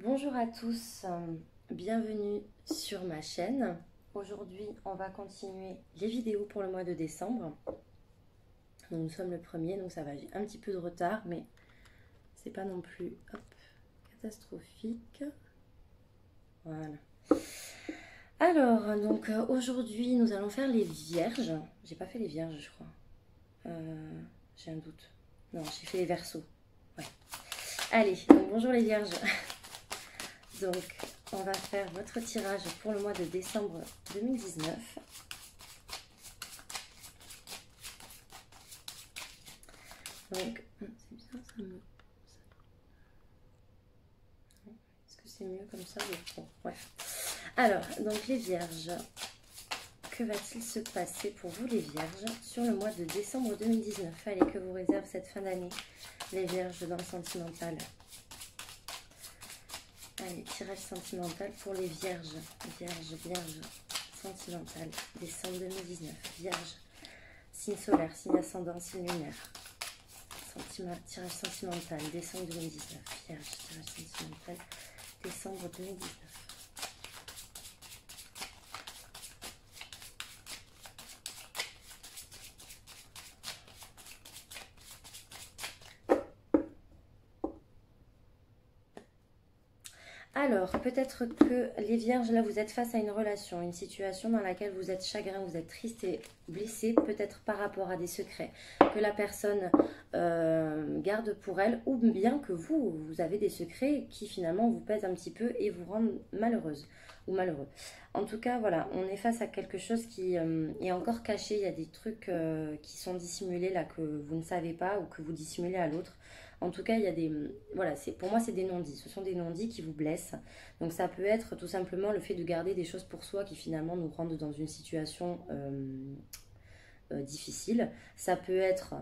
Bonjour à tous, bienvenue sur ma chaîne. Aujourd'hui, on va continuer les vidéos pour le mois de décembre. Donc, nous sommes le 1er, donc ça va, j'ai un petit peu de retard, mais c'est pas non plus catastrophique. Voilà. Alors, donc aujourd'hui, nous allons faire les vierges. J'ai pas fait les vierges, je crois. J'ai un doute. Non, j'ai fait les verseaux. Ouais. Allez, donc bonjour les vierges. Donc, on va faire votre tirage pour le mois de décembre 2019. Donc, c'est bizarre, ça me... Est-ce que c'est mieux comme ça? Bon, bref. Alors, donc les vierges, que va-t-il se passer pour vous les vierges sur le mois de décembre 2019? Allez, que vous réserve cette fin d'année, les vierges dans le sentimental. Allez, tirage sentimental pour les vierges. Vierges, sentimental. Décembre 2019. Vierge. Signe solaire, signe ascendant, signe lunaire. Tirage sentimental. Décembre 2019. Vierge. Tirage sentimental. Décembre 2019. Alors, peut-être que les vierges, là, vous êtes face à une relation, une situation dans laquelle vous êtes chagrin, vous êtes triste et blessé, peut-être par rapport à des secrets que la personne garde pour elle, ou bien que vous avez des secrets qui finalement vous pèsent un petit peu et vous rendent malheureuse ou malheureux. En tout cas, voilà, on est face à quelque chose qui est encore caché, il y a des trucs qui sont dissimulés là que vous ne savez pas ou que vous dissimulez à l'autre. En tout cas, il y a des... Voilà, pour moi, c'est des non-dits. Ce sont des non-dits qui vous blessent. Donc, ça peut être tout simplement le fait de garder des choses pour soi qui finalement nous rendent dans une situation difficile. Ça peut être,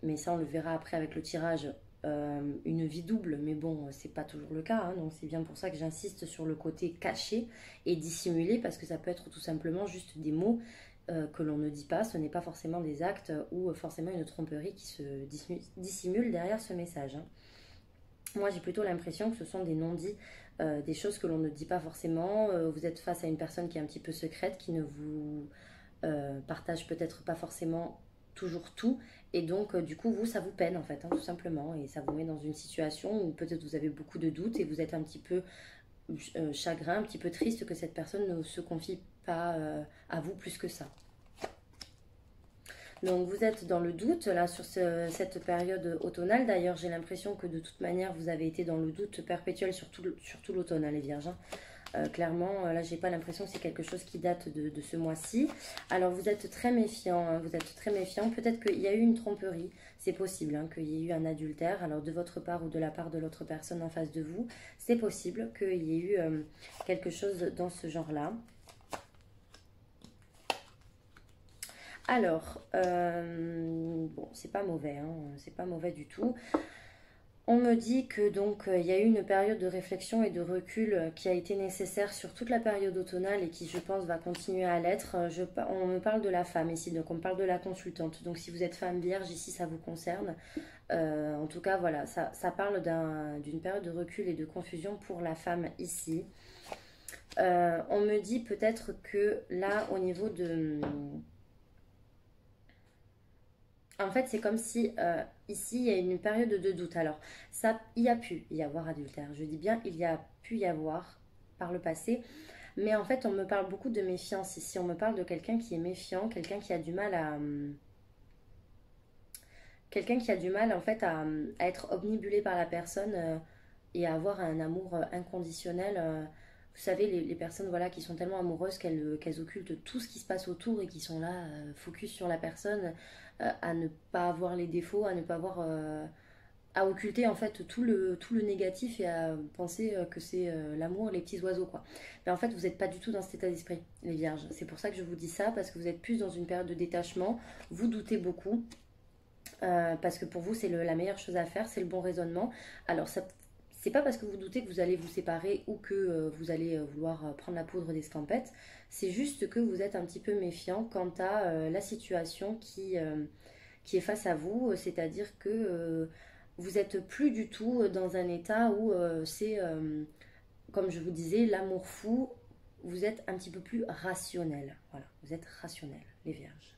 mais ça, on le verra après avec le tirage, une vie double. Mais bon, c'est pas toujours le cas. Hein, donc, c'est bien pour ça que j'insiste sur le côté caché et dissimulé parce que ça peut être tout simplement juste des mots que l'on ne dit pas, ce n'est pas forcément des actes ou forcément une tromperie qui se dissimule derrière ce message. Hein. Moi, j'ai plutôt l'impression que ce sont des non-dits, des choses que l'on ne dit pas forcément. Vous êtes face à une personne qui est un petit peu secrète, qui ne vous partage peut-être pas forcément toujours tout. Et donc, du coup, vous, ça vous peine en fait, hein, tout simplement. Et ça vous met dans une situation où peut-être vous avez beaucoup de doutes et vous êtes un petit peu chagrin, un petit peu triste que cette personne ne se confie pas à vous plus que ça. Donc vous êtes dans le doute là sur cette période automnale. D'ailleurs, j'ai l'impression que de toute manière, vous avez été dans le doute perpétuel sur tout l'automne, hein, les vierges. Clairement, là, j'ai pas l'impression que c'est quelque chose qui date de ce mois-ci. Alors, vous êtes très méfiant, hein, vous êtes très méfiant. Peut-être qu'il y a eu une tromperie, c'est possible, hein, qu'il y ait eu un adultère, alors de votre part ou de la part de l'autre personne en face de vous. C'est possible qu'il y ait eu quelque chose dans ce genre-là. Alors, bon, c'est pas mauvais, hein, c'est pas mauvais du tout. On me dit que donc il y a eu une période de réflexion et de recul qui a été nécessaire sur toute la période automnale et qui, je pense, va continuer à l'être. On me parle de la femme ici, donc on me parle de la consultante. Donc si vous êtes femme vierge, ici, ça vous concerne. En tout cas, voilà, ça parle d'une période de recul et de confusion pour la femme ici. On me dit peut-être que là, au niveau de... En fait, c'est comme si ici, il y a une période de doute. Alors, ça, il y a pu y avoir adultère. Je dis bien, il y a pu y avoir par le passé. Mais en fait, on me parle beaucoup de méfiance ici. On me parle de quelqu'un qui est méfiant, quelqu'un qui a du mal à... quelqu'un qui a du mal, en fait, à être obnubilé par la personne et à avoir un amour inconditionnel. Vous savez, les personnes voilà, qui sont tellement amoureuses qu'elles occultent tout ce qui se passe autour et qui sont là, focus sur la personne, à ne pas voir les défauts, à ne pas voir, à occulter en fait tout le négatif et à penser que c'est l'amour, les petits oiseaux quoi. Mais en fait, vous n'êtes pas du tout dans cet état d'esprit, les vierges. C'est pour ça que je vous dis ça, parce que vous êtes plus dans une période de détachement, vous doutez beaucoup. Parce que pour vous, c'est la meilleure chose à faire, c'est le bon raisonnement. Alors, ça, c'est pas parce que vous doutez que vous allez vous séparer ou que vous allez vouloir prendre la poudre d'escampette. C'est juste que vous êtes un petit peu méfiant quant à la situation qui est face à vous. C'est-à-dire que vous êtes plus du tout dans un état où c'est comme je vous disais, l'amour fou, vous êtes un petit peu plus rationnel. Voilà, vous êtes rationnel, les vierges.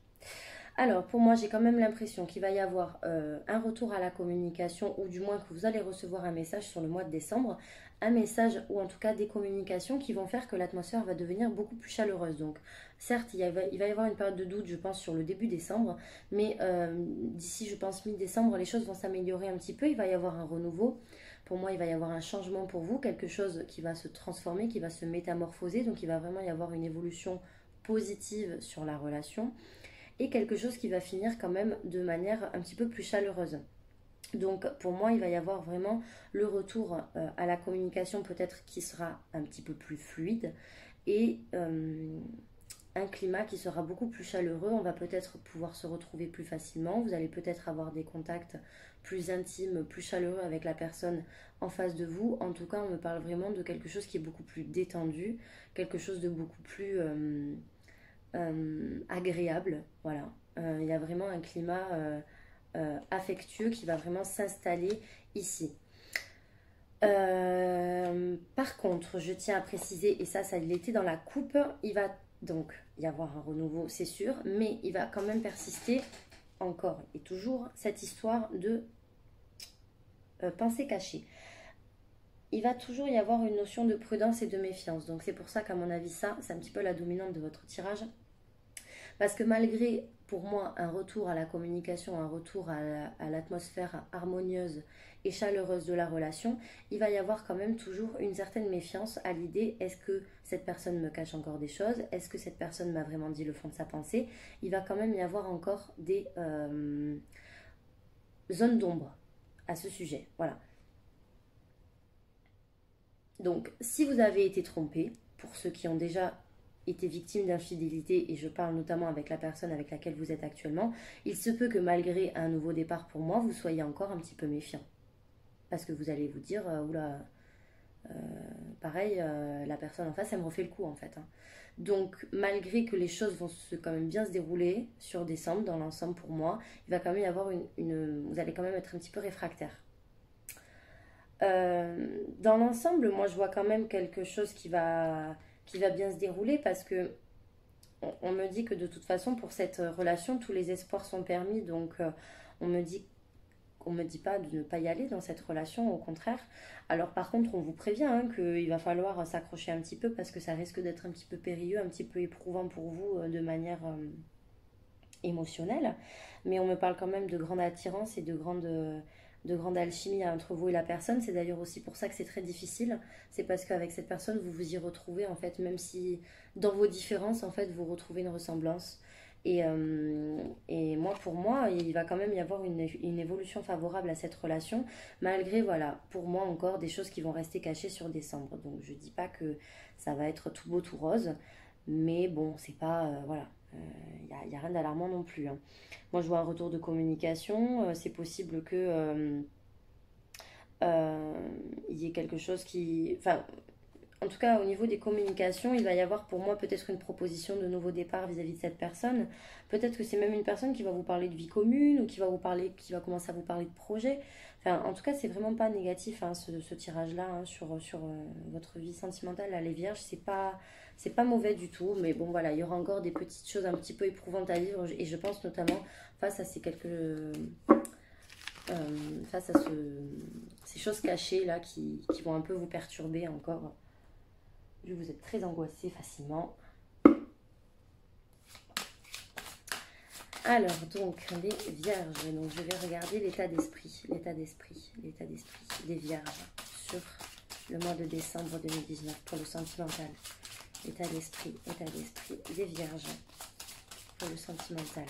Alors, pour moi, j'ai quand même l'impression qu'il va y avoir un retour à la communication, ou du moins que vous allez recevoir un message sur le mois de décembre, un message ou en tout cas des communications qui vont faire que l'atmosphère va devenir beaucoup plus chaleureuse. Donc, certes, il va y avoir une période de doute, je pense, sur le début décembre, mais d'ici, je pense, mi-décembre, les choses vont s'améliorer un petit peu, il va y avoir un renouveau. Pour moi, il va y avoir un changement pour vous, quelque chose qui va se transformer, qui va se métamorphoser, donc il va vraiment y avoir une évolution positive sur la relation et quelque chose qui va finir quand même de manière un petit peu plus chaleureuse. Donc pour moi, il va y avoir vraiment le retour à la communication peut-être qui sera un petit peu plus fluide et un climat qui sera beaucoup plus chaleureux. On va peut-être pouvoir se retrouver plus facilement. Vous allez peut-être avoir des contacts plus intimes, plus chaleureux avec la personne en face de vous. En tout cas, on me parle vraiment de quelque chose qui est beaucoup plus détendu, quelque chose de beaucoup plus agréable. Voilà. Il y a vraiment un climat affectueux qui va vraiment s'installer ici. Par contre, je tiens à préciser, et ça l'était dans la coupe, il va donc y avoir un renouveau, c'est sûr, mais il va quand même persister encore et toujours cette histoire de pensée cachée. Il va toujours y avoir une notion de prudence et de méfiance. Donc c'est pour ça qu'à mon avis, ça, c'est un petit peu la dominante de votre tirage. Parce que malgré, pour moi, un retour à la communication, un retour à l'atmosphère harmonieuse et chaleureuse de la relation, il va y avoir quand même toujours une certaine méfiance à l'idée, est-ce que cette personne me cache encore des choses? Est-ce que cette personne m'a vraiment dit le fond de sa pensée? Il va quand même y avoir encore des zones d'ombre à ce sujet. Voilà. Donc, si vous avez été trompé, pour ceux qui ont déjà été victime d'infidélité, et je parle notamment avec la personne avec laquelle vous êtes actuellement, il se peut que malgré un nouveau départ pour moi, vous soyez encore un petit peu méfiant. Parce que vous allez vous dire, oula, pareil, la personne en face, elle me refait le coup en fait. Hein. Donc, malgré que les choses vont quand même bien se dérouler sur décembre, dans l'ensemble pour moi, il va quand même y avoir vous allez quand même être un petit peu réfractaire. Dans l'ensemble, moi je vois quand même quelque chose qui va bien se dérouler parce que on me dit que de toute façon pour cette relation tous les espoirs sont permis, donc on me dit pas de ne pas y aller dans cette relation, au contraire. Alors par contre on vous prévient hein, qu'il va falloir s'accrocher un petit peu parce que ça risque d'être un petit peu périlleux, un petit peu éprouvant pour vous de manière émotionnelle, mais on me parle quand même de grande attirance et de grande alchimie entre vous et la personne. C'est d'ailleurs aussi pour ça que c'est très difficile. C'est parce qu'avec cette personne, vous vous y retrouvez, en fait, même si dans vos différences, en fait, vous retrouvez une ressemblance. Et moi, pour moi, il va quand même y avoir une évolution favorable à cette relation, malgré, voilà, pour moi encore, des choses qui vont rester cachées sur décembre. Donc, je dis pas que ça va être tout beau, tout rose, mais bon, c'est pas, voilà, il n'y a rien d'alarmant non plus. Hein. Moi, je vois un retour de communication. C'est possible que il y ait quelque chose qui... Enfin, en tout cas, au niveau des communications, il va y avoir pour moi peut-être une proposition de nouveau départ vis-à-vis de cette personne. Peut-être que c'est même une personne qui va vous parler de vie commune ou qui va commencer à vous parler de projet. Enfin, en tout cas, c'est vraiment pas négatif hein, ce tirage-là hein, sur votre vie sentimentale. Là, les vierges, c'est pas mauvais du tout. Mais bon, voilà, il y aura encore des petites choses un petit peu éprouvantes à vivre. Et je pense notamment face à face à ces choses cachées là qui vont un peu vous perturber encore. Vous êtes très angoissé facilement. Alors, donc, les vierges. Donc, je vais regarder l'état d'esprit des vierges sur le mois de décembre 2019 pour le sentimental. État d'esprit des vierges pour le sentimental.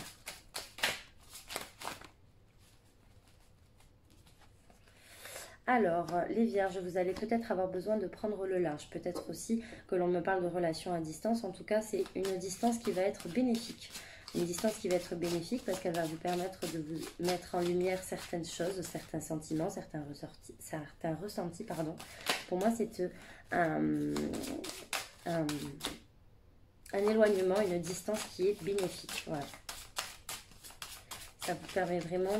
Alors, les vierges, vous allez peut-être avoir besoin de prendre le large. Peut-être aussi que l'on me parle de relations à distance. En tout cas, c'est une distance qui va être bénéfique. Une distance qui va être bénéfique parce qu'elle va vous permettre de vous mettre en lumière certaines choses, certains sentiments, certains ressentis. Pardon. Pour moi, c'est un éloignement, une distance qui est bénéfique. Voilà. Ça vous permet vraiment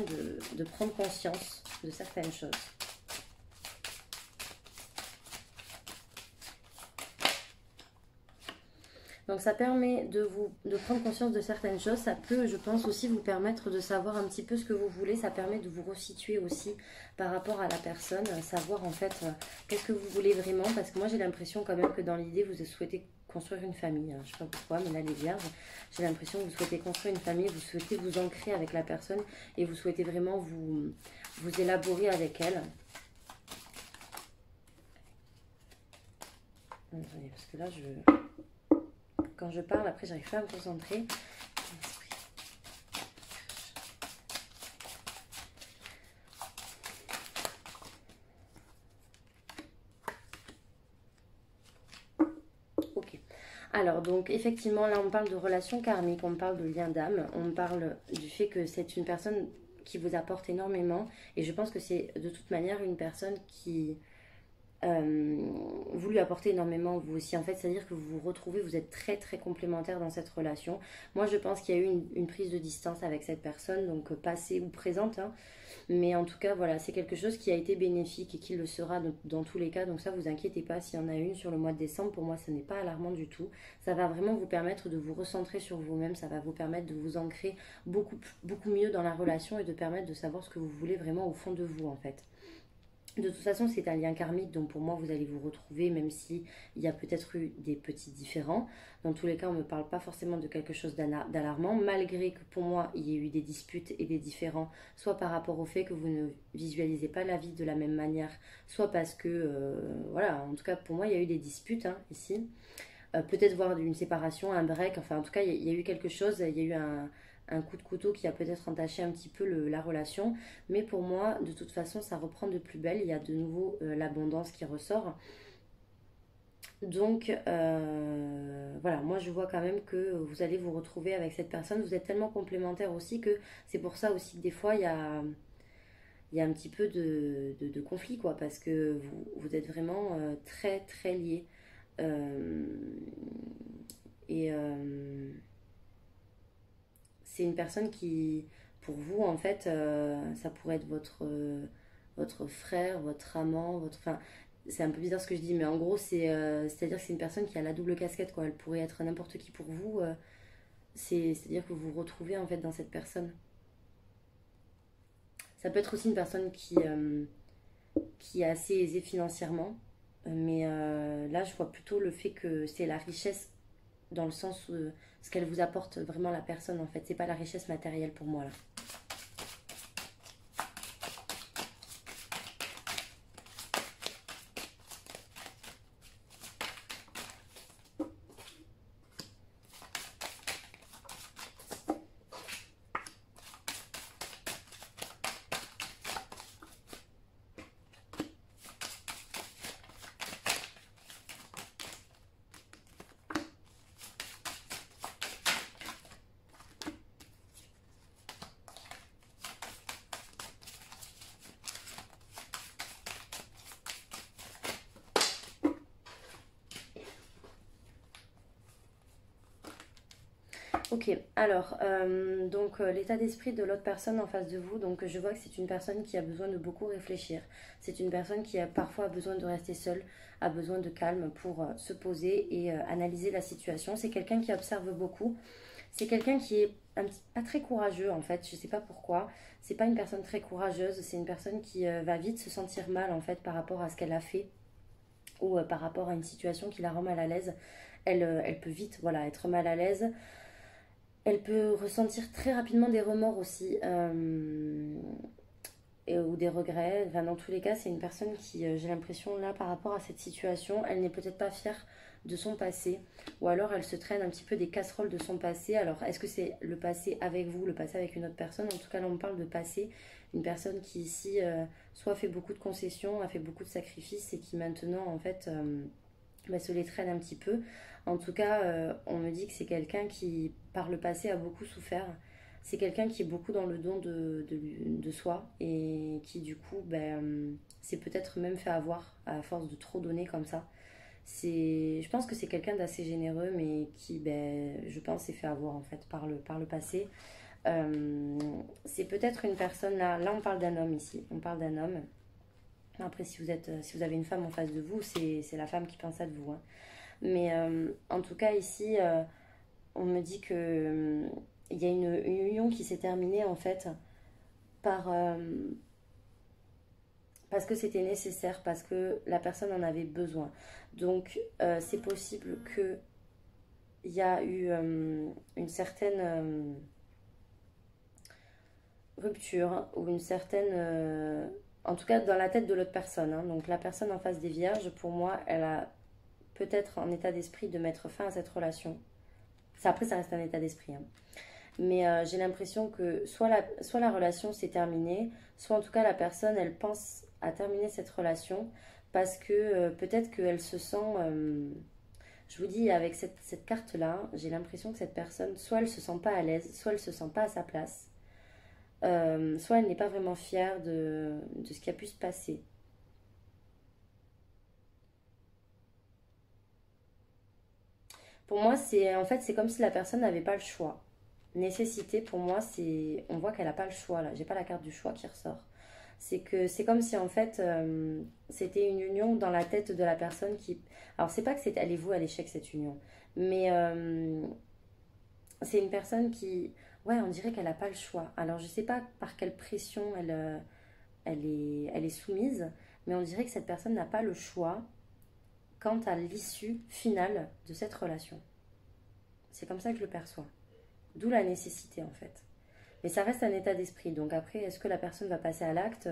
de prendre conscience de certaines choses. Donc ça permet de prendre conscience de certaines choses. Ça peut, je pense, aussi vous permettre de savoir un petit peu ce que vous voulez. Ça permet de vous resituer aussi par rapport à la personne, savoir en fait qu'est-ce que vous voulez vraiment. Parce que moi j'ai l'impression quand même que dans l'idée vous souhaitez construire une famille. Je ne sais pas pourquoi, mais là les vierges, j'ai l'impression que vous souhaitez construire une famille, vous souhaitez vous ancrer avec la personne et vous souhaitez vraiment vous élaborer avec elle. Attendez, parce que là quand je parle, après j'arrive pas à me concentrer. Ok. Alors donc effectivement là on parle de relation karmique, on parle de lien d'âme, on parle du fait que c'est une personne qui vous apporte énormément et je pense que c'est de toute manière une personne qui vous lui apportez énormément vous aussi en fait, c'est à dire que vous vous retrouvez, vous êtes très très complémentaires dans cette relation. Moi je pense qu'il y a eu une prise de distance avec cette personne, donc passée ou présente, hein. Mais en tout cas voilà, c'est quelque chose qui a été bénéfique et qui le sera dans tous les cas, donc ça vous inquiétez pas s'il y en a une sur le mois de décembre. Pour moi ce n'est pas alarmant du tout, ça va vraiment vous permettre de vous recentrer sur vous-même, ça va vous permettre de vous ancrer beaucoup mieux dans la relation et de permettre de savoir ce que vous voulez vraiment au fond de vous en fait. De toute façon, c'est un lien karmique, donc pour moi, vous allez vous retrouver, même s'il y a peut-être eu des petits différends. Dans tous les cas, on ne me parle pas forcément de quelque chose d'alarmant, malgré que pour moi, il y ait eu des disputes et des différends, soit par rapport au fait que vous ne visualisez pas la vie de la même manière, soit parce que, voilà, en tout cas, pour moi, il y a eu des disputes, hein, ici. Peut-être voir une séparation, un break, enfin, en tout cas, il y a eu quelque chose, il y a eu un coup de couteau qui a peut-être entaché un petit peu la relation. Mais pour moi, de toute façon, ça reprend de plus belle. Il y a de nouveau l'abondance qui ressort. Donc, voilà, moi je vois quand même que vous allez vous retrouver avec cette personne. Vous êtes tellement complémentaires aussi que c'est pour ça aussi que des fois, il y a un petit peu de conflit, quoi. Parce que vous êtes vraiment très, très liés. Euh, et... c'est une personne qui, pour vous, en fait, ça pourrait être votre frère, votre amant, enfin, c'est un peu bizarre ce que je dis, mais en gros, c'est-à-dire que c'est une personne qui a la double casquette, quoi. Elle pourrait être n'importe qui pour vous. C'est-à-dire que vous vous retrouvez, en fait, dans cette personne. Ça peut être aussi une personne qui est assez aisée financièrement, mais là, je vois plutôt le fait que c'est la richesse dans le sens où ce qu'elle vous apporte vraiment la personne, en fait. C'est pas la richesse matérielle pour moi, là. Ok, alors, donc l'état d'esprit de l'autre personne en face de vous, donc je vois que c'est une personne qui a besoin de beaucoup réfléchir. C'est une personne qui a parfois besoin de rester seule, a besoin de calme pour se poser et analyser la situation. C'est quelqu'un qui observe beaucoup. C'est quelqu'un qui est pas très courageux en fait, je sais pas pourquoi. C'est pas une personne très courageuse, c'est une personne qui va vite se sentir mal en fait par rapport à ce qu'elle a fait ou par rapport à une situation qui la rend mal à l'aise. Elle peut vite voilà, être mal à l'aise. Elle peut ressentir très rapidement des remords aussi, ou des regrets. Enfin, dans tous les cas, c'est une personne qui, j'ai l'impression, là, par rapport à cette situation, elle n'est peut-être pas fière de son passé, ou alors elle se traîne un petit peu des casseroles de son passé. Alors, est-ce que c'est le passé avec vous, le passé avec une autre personne? En tout cas, là, on parle de passé. Une personne qui, ici, soit fait beaucoup de concessions, a fait beaucoup de sacrifices, et qui maintenant, en fait, se les traîne un petit peu. En tout cas, on me dit que c'est quelqu'un qui, par le passé, a beaucoup souffert. C'est quelqu'un qui est beaucoup dans le don de soi et qui, du coup, s'est peut-être même fait avoir à force de trop donner comme ça. Je pense que c'est quelqu'un d'assez généreux, mais qui, je pense, s'est fait avoir en fait par le passé. C'est peut-être une personne, là on parle d'un homme ici, on parle d'un homme. Après, si vous avez une femme en face de vous, c'est la femme qui pense à de vous, hein. Mais en tout cas, ici, on me dit que il y a une union qui s'est terminée en fait par, parce que c'était nécessaire, parce que la personne en avait besoin. Donc, c'est possible qu'il y a eu une certaine rupture ou une certaine... en tout cas, dans la tête de l'autre personne, hein. Donc, la personne en face des vierges, pour moi, elle a peut-être en état d'esprit de mettre fin à cette relation. Ça, après, ça reste un état d'esprit, hein. Mais j'ai l'impression que soit la relation s'est terminée, soit en tout cas la personne, elle pense à terminer cette relation parce que peut-être qu'elle se sent... je vous dis, avec cette carte-là, j'ai l'impression que cette personne, soit elle se sent pas à l'aise, soit elle se sent pas à sa place, soit elle n'est pas vraiment fière de ce qui a pu se passer. Pour moi, c'est en fait, c'est comme si la personne n'avait pas le choix. Nécessité, pour moi, c'est... On voit qu'elle n'a pas le choix, là. J'ai pas la carte du choix qui ressort. C'est que c'est comme si, en fait, c'était une union dans la tête de la personne qui... Alors, c'est pas que c'est... Allez-vous à l'échec, cette union. Mais c'est une personne qui... Ouais, on dirait qu'elle n'a pas le choix. Alors, je sais pas par quelle pression elle est soumise, mais on dirait que cette personne n'a pas le choix quant à l'issue finale de cette relation. C'est comme ça que je le perçois. D'où la nécessité en fait. Mais ça reste un état d'esprit. Donc après, est-ce que la personne va passer à l'acte?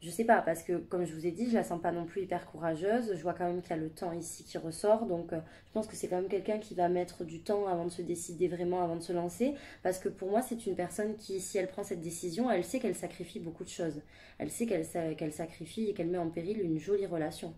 Je sais pas, parce que comme je vous ai dit, je la sens pas non plus hyper courageuse. Je vois quand même qu'il y a le temps ici qui ressort. Donc je pense que c'est quand même quelqu'un qui va mettre du temps avant de se décider vraiment, avant de se lancer. Parce que pour moi, c'est une personne qui, si elle prend cette décision, elle sait qu'elle sacrifie beaucoup de choses. Elle sait qu'elle sacrifie et qu'elle met en péril une jolie relation.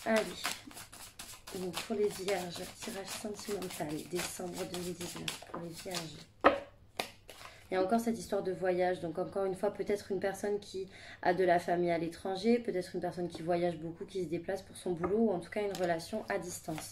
Allez, donc pour les vierges, tirage sentimental, décembre 2019, pour les vierges. Il y a encore cette histoire de voyage, donc encore une fois, peut-être une personne qui a de la famille à l'étranger, peut-être une personne qui voyage beaucoup, qui se déplace pour son boulot, ou en tout cas une relation à distance.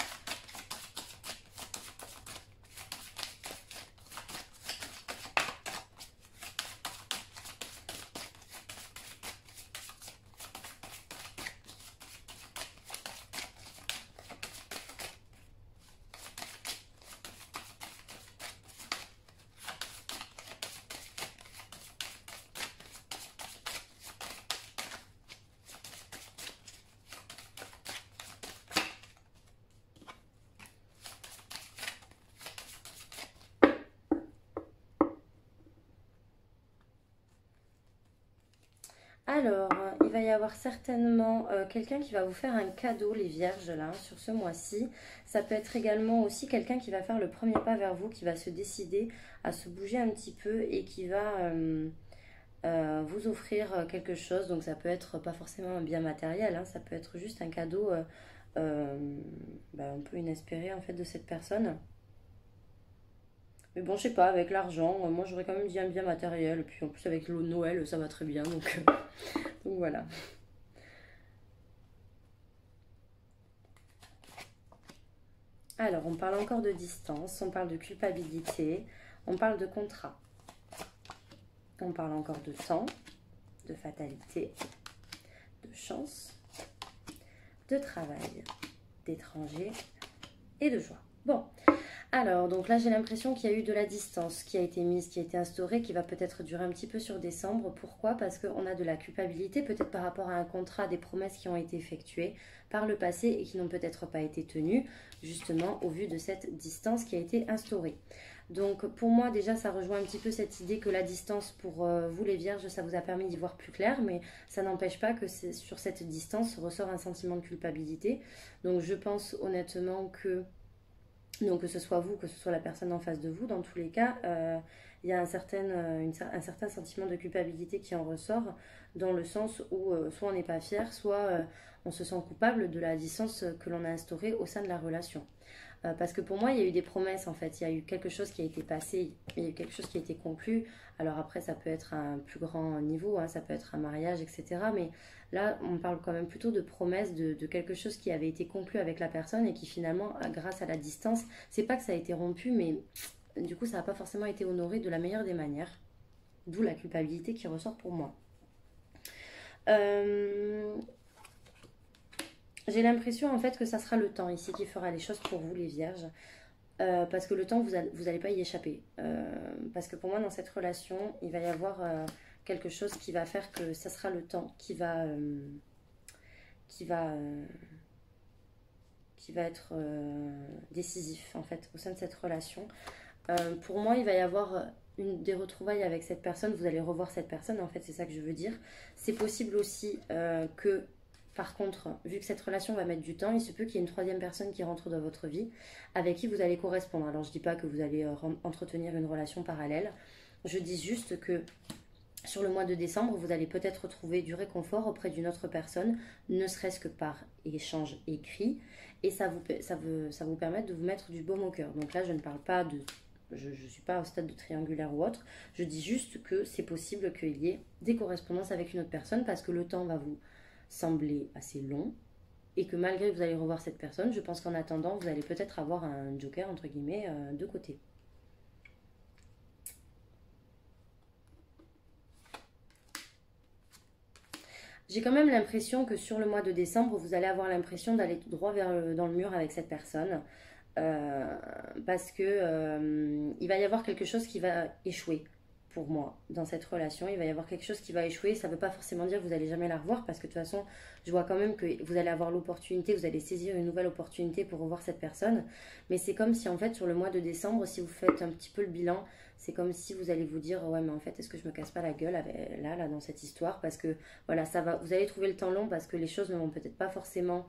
Alors, il va y avoir certainement quelqu'un qui va vous faire un cadeau, les vierges, là, sur ce mois-ci. Ça peut être également aussi quelqu'un qui va faire le premier pas vers vous, qui va se décider à se bouger un petit peu et qui va vous offrir quelque chose. Donc, ça peut être pas forcément un bien matériel, hein, ça peut être juste un cadeau euh, un peu inespéré, en fait, de cette personne. Mais bon, je sais pas, avec l'argent, moi j'aurais quand même dit un bien matériel. Et puis en plus, avec le Noël, ça va très bien. Donc, donc voilà. Alors, on parle encore de distance, on parle de culpabilité, on parle de contrat, on parle encore de temps, de fatalité, de chance, de travail, d'étranger et de joie. Bon, alors, donc là, j'ai l'impression qu'il y a eu de la distance qui a été mise, qui a été instaurée, qui va peut-être durer un petit peu sur décembre. Pourquoi? Parce qu'on a de la culpabilité, peut-être par rapport à un contrat, des promesses qui ont été effectuées par le passé et qui n'ont peut-être pas été tenues, justement, au vu de cette distance qui a été instaurée. Donc, pour moi, déjà, ça rejoint un petit peu cette idée que la distance, pour vous les vierges, ça vous a permis d'y voir plus clair, mais ça n'empêche pas que sur cette distance ressort un sentiment de culpabilité. Donc, je pense honnêtement que... Donc que ce soit vous, que ce soit la personne en face de vous, dans tous les cas, il y a un certain sentiment de culpabilité qui en ressort, dans le sens où soit on n'est pas fier, soit on se sent coupable de la distance que l'on a instaurée au sein de la relation. Parce que pour moi, il y a eu des promesses en fait. Il y a eu quelque chose qui a été passé, il y a eu quelque chose qui a été conclu. Alors après, ça peut être à un plus grand niveau, hein, ça peut être un mariage, etc. Mais là, on parle quand même plutôt de promesses, de quelque chose qui avait été conclu avec la personne et qui finalement, grâce à la distance, c'est pas que ça a été rompu, mais du coup, ça n'a pas forcément été honoré de la meilleure des manières. D'où la culpabilité qui ressort pour moi. Euh, j'ai l'impression en fait que ça sera le temps ici qui fera les choses pour vous les vierges. Parce que le temps, vous allez pas y échapper. Parce que pour moi, dans cette relation, il va y avoir quelque chose qui va faire que ça sera le temps qui va, euh, qui va être décisif en fait au sein de cette relation. Pour moi, il va y avoir des retrouvailles avec cette personne. Vous allez revoir cette personne, en fait, c'est ça que je veux dire. C'est possible aussi que, par contre, vu que cette relation va mettre du temps, il se peut qu'il y ait une troisième personne qui rentre dans votre vie avec qui vous allez correspondre. Alors, je ne dis pas que vous allez entretenir une relation parallèle. Je dis juste que sur le mois de décembre, vous allez peut-être retrouver du réconfort auprès d'une autre personne, ne serait-ce que par échange écrit, et ça vous permet de vous mettre du baume au cœur. Donc là, je ne parle pas de... Je ne suis pas au stade de triangulaire ou autre, je dis juste que c'est possible qu'il y ait des correspondances avec une autre personne parce que le temps va vous sembler assez long et que malgré que vous allez revoir cette personne, je pense qu'en attendant, vous allez peut-être avoir un joker, entre guillemets, de côté. J'ai quand même l'impression que sur le mois de décembre, vous allez avoir l'impression d'aller tout droit dans le mur avec cette personne. Parce que il va y avoir quelque chose qui va échouer pour moi dans cette relation. Il va y avoir quelque chose qui va échouer. Ça ne veut pas forcément dire que vous n'allez jamais la revoir parce que de toute façon, je vois quand même que vous allez avoir l'opportunité, vous allez saisir une nouvelle opportunité pour revoir cette personne. Mais c'est comme si en fait sur le mois de décembre, si vous faites un petit peu le bilan, c'est comme si vous allez vous dire ouais mais en fait est-ce que je me casse pas la gueule là dans cette histoire parce que voilà ça va, vous allez trouver le temps long parce que les choses ne vont peut-être pas forcément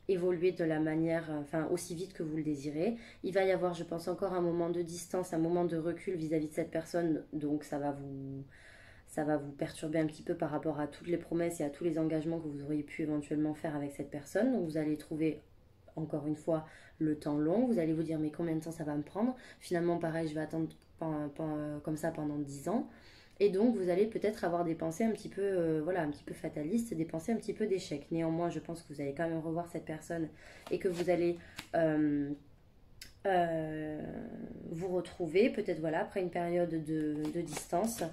évoluer de la manière, enfin aussi vite que vous le désirez. Il va y avoir, je pense, encore un moment de distance, un moment de recul vis-à-vis de cette personne, donc ça va vous perturber un petit peu par rapport à toutes les promesses et à tous les engagements que vous auriez pu éventuellement faire avec cette personne. Donc vous allez trouver, encore une fois, le temps long. Vous allez vous dire, mais combien de temps ça va me prendre? Finalement, pareil, je vais attendre comme ça pendant 10 ans. Et donc, vous allez peut-être avoir des pensées un petit peu, voilà, un petit peu fatalistes, des pensées un petit peu d'échec. Néanmoins, je pense que vous allez quand même revoir cette personne et que vous allez euh, vous retrouver, peut-être voilà, après une période de distance.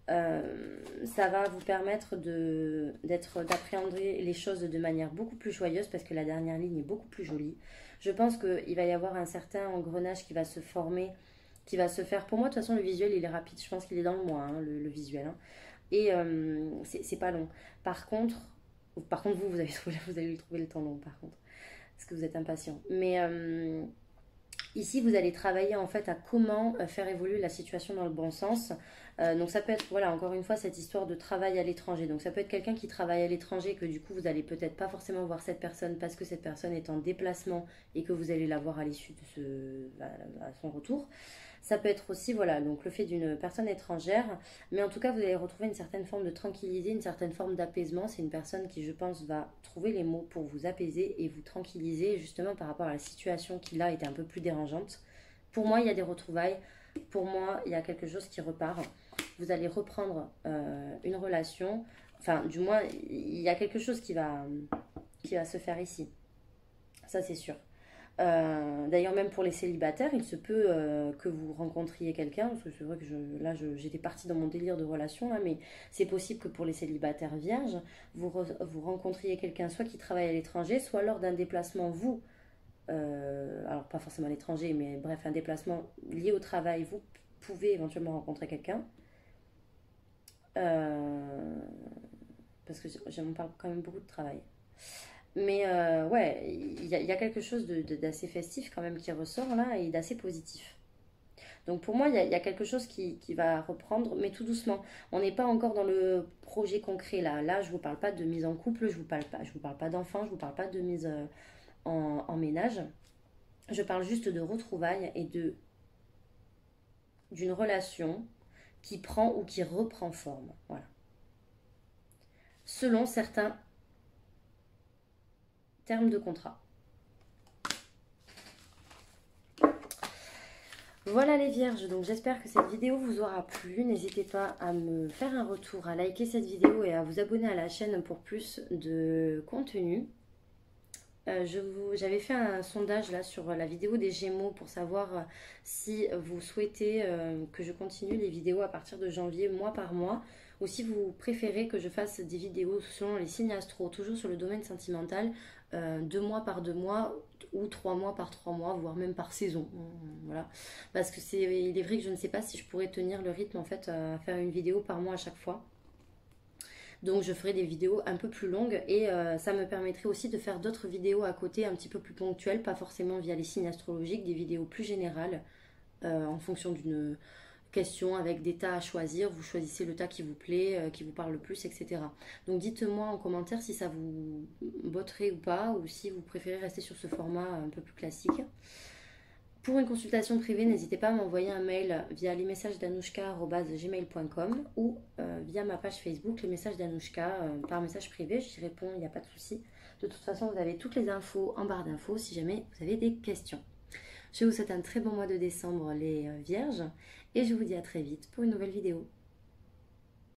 Ça va vous permettre d'appréhender les choses de manière beaucoup plus joyeuse parce que la dernière ligne est beaucoup plus jolie. Je pense qu'il va y avoir un certain engrenage qui va se former, qui va se faire. Pour moi, de toute façon, le visuel, il est rapide. Je pense qu'il est dans le mois, hein, le visuel. Hein. Et c'est pas long. Par contre, vous allez trouver le temps long, par contre. Parce que vous êtes impatient. Mais ici, vous allez travailler en fait à comment faire évoluer la situation dans le bon sens. Donc ça peut être, voilà, encore une fois, cette histoire de travail à l'étranger. Donc ça peut être quelqu'un qui travaille à l'étranger, que du coup, vous allez peut-être pas forcément voir cette personne parce que cette personne est en déplacement et que vous allez la voir à l'issue à son retour. Ça peut être aussi, voilà, donc le fait d'une personne étrangère, mais en tout cas, vous allez retrouver une certaine forme de tranquillité, une certaine forme d'apaisement. C'est une personne qui, je pense, va trouver les mots pour vous apaiser et vous tranquilliser, justement par rapport à la situation qui, là, était un peu plus dérangeante. Pour moi, il y a des retrouvailles. Pour moi, il y a quelque chose qui repart. Vous allez reprendre une relation. Enfin, du moins, il y a quelque chose qui va se faire ici. Ça, c'est sûr. D'ailleurs, même pour les célibataires, il se peut que vous rencontriez quelqu'un, parce que c'est vrai que j'étais partie dans mon délire de relation, là, mais c'est possible que pour les célibataires vierges, vous rencontriez quelqu'un soit qui travaille à l'étranger, soit lors d'un déplacement, vous, alors pas forcément à l'étranger, mais bref, un déplacement lié au travail, vous pouvez éventuellement rencontrer quelqu'un. Euh, parce que j'en parle quand même beaucoup de travail. Mais ouais, il y a quelque chose d'assez festif quand même qui ressort là et d'assez positif. Donc pour moi, il y a quelque chose qui va reprendre, mais tout doucement. On n'est pas encore dans le projet concret là. Là, je ne vous parle pas de mise en couple, je vous parle pas d'enfants, je ne vous parle pas de mise en ménage. Je parle juste de retrouvailles et d'une relation qui prend ou qui reprend forme. Voilà. Selon certains termes de contrat. Voilà les vierges, donc j'espère que cette vidéo vous aura plu. N'hésitez pas à me faire un retour, à liker cette vidéo et à vous abonner à la chaîne pour plus de contenu. J'avais fait un sondage là sur la vidéo des Gémeaux pour savoir si vous souhaitez que je continue les vidéos à partir de janvier, mois par mois, ou si vous préférez que je fasse des vidéos selon les signes astro, toujours sur le domaine sentimental, 2 mois par 2 mois ou 3 mois par 3 mois, voire même par saison. Voilà. Parce que il est vrai que je ne sais pas si je pourrais tenir le rythme en fait à faire une vidéo par mois à chaque fois. Donc je ferai des vidéos un peu plus longues et ça me permettrait aussi de faire d'autres vidéos à côté un petit peu plus ponctuelles, pas forcément via les signes astrologiques, des vidéos plus générales en fonction d'une question avec des tas à choisir. Vous choisissez le tas qui vous plaît, qui vous parle le plus, etc. Donc dites-moi en commentaire si ça vous botterait ou pas, ou si vous préférez rester sur ce format un peu plus classique. Pour une consultation privée, n'hésitez pas à m'envoyer un mail via lesmessagesdanouchka@gmail.com ou via ma page Facebook, les messages d'Anouchka, par message privé. J'y réponds, il n'y a pas de souci. De toute façon, vous avez toutes les infos en barre d'infos si jamais vous avez des questions. Je vous souhaite un très bon mois de décembre, les vierges, et je vous dis à très vite pour une nouvelle vidéo.